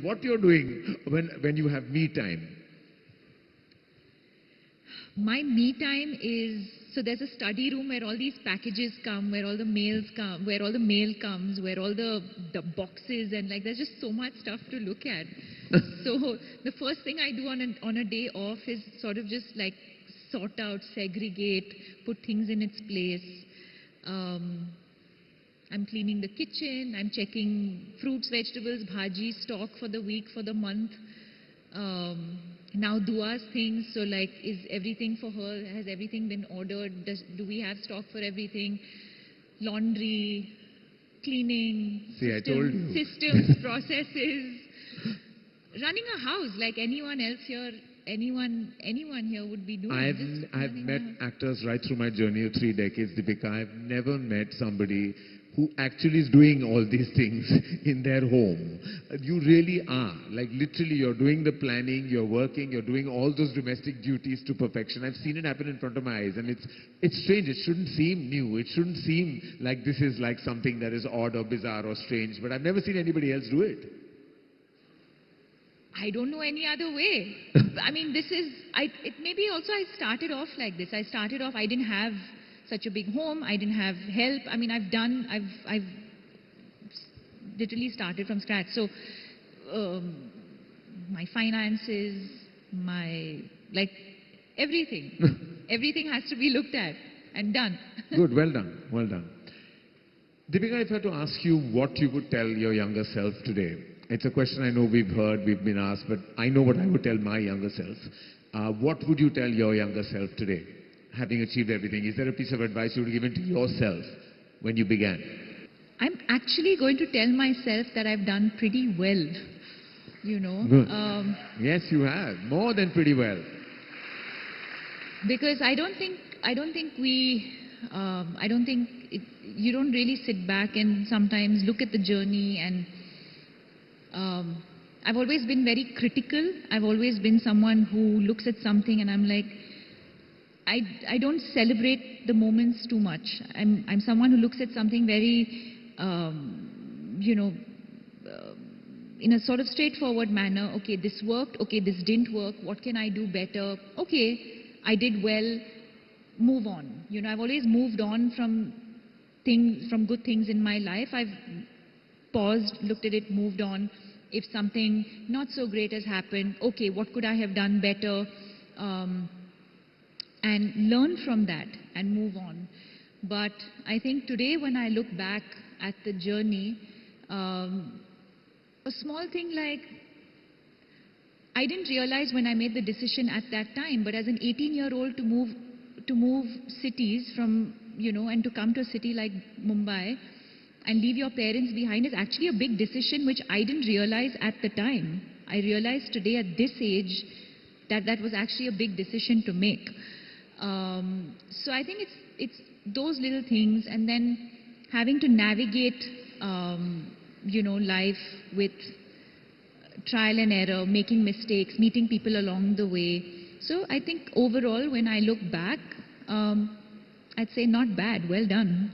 What you're doing when you have me time? My me time is, so there's a study room where all these packages come, where all the mails come, where all the mail comes, where all the boxes, and like there's just so much stuff to look at. So the first thing I do on a day off is sort of just like sort out, segregate, put things in its place. I'm cleaning the kitchen, I'm checking fruits, vegetables, bhaji, stock for the week, for the month. Now Dua's things, so like is everything for her, has everything been ordered, do we have stock for everything, laundry, cleaning, systems, processes, running a house like anyone else here, anyone here would be doing. I've met actors right through my journey of 3 decades, Deepika. I've never met somebody who actually is doing all these things in their home. You really are. Like literally you're doing the planning, you're working, you're doing all those domestic duties to perfection. I've seen it happen in front of my eyes, and it's strange. It shouldn't seem new. It shouldn't seem like this is like something that is odd or bizarre or strange, but I've never seen anybody else do it. I don't know any other way. I mean, maybe also I started off like this. I started off, I didn't have such a big home. I didn't have help. I mean, I've literally started from scratch. So, my finances, like, everything. Everything has to be looked at and done. Good, well done, well done. Deepika, if I had to ask you what you would tell your younger self today, it's a question I know we've heard, we've been asked, but I know what I would tell my younger self. What would you tell your younger self today, having achieved everything? Is there a piece of advice you would have given to yourself when you began? I'm actually going to tell myself that I've done pretty well, you know. Good. Yes, you have. More than pretty well. Because I don't think you don't really sit back and sometimes look at the journey, and I've always been very critical. I've always been someone who looks at something and I'm like, I don't celebrate the moments too much. I'm someone who looks at something very, you know, in a sort of straightforward manner. Okay, this worked. Okay, this didn't work. What can I do better? Okay, I did well. Move on. You know, I've always moved on from good things in my life. I've paused, looked at it, moved on. If something not so great has happened, okay, what could I have done better? And learn from that and move on. But I think today when I look back at the journey, a small thing like, I didn't realize when I made the decision at that time, but as an 18-year-old to move cities from, you know, and to come to a city like Mumbai and leave your parents behind is actually a big decision, which I didn't realize at the time. I realized today at this age that that was actually a big decision to make. So I think it's those little things, and then having to navigate, you know, life with trial and error, making mistakes, meeting people along the way. So I think overall, when I look back, I'd say not bad, well done.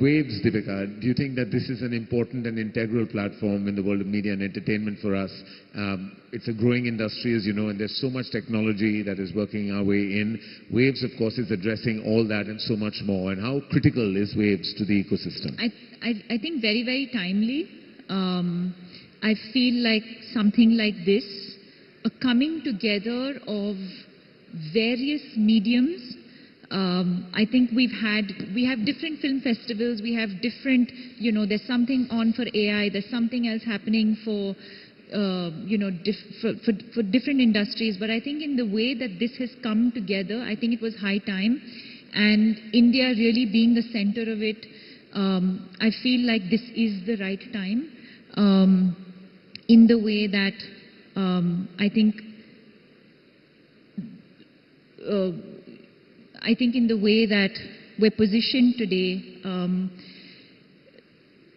Waves, Deepika, do you think that this is an important and integral platform in the world of media and entertainment for us? It's a growing industry, as you know, and there's so much technology that is working our way in. Waves, of course, is addressing all that and so much more. And how critical is Waves to the ecosystem? I think very, very timely. I feel like something like this, a coming together of various mediums. I think we have different film festivals, we have different, you know, there's something on for AI, there's something else happening for, you know, for different industries. But I think in the way that this has come together, I think it was high time. And India really being the center of it, I feel like this is the right time. In the way that I think in the way that we're positioned today,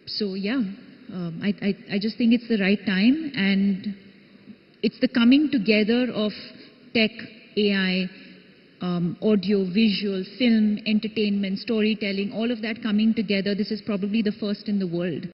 so yeah, I just think it's the right time, and it's the coming together of tech, AI, audio, visual, film, entertainment, storytelling, all of that coming together. This is probably the first in the world.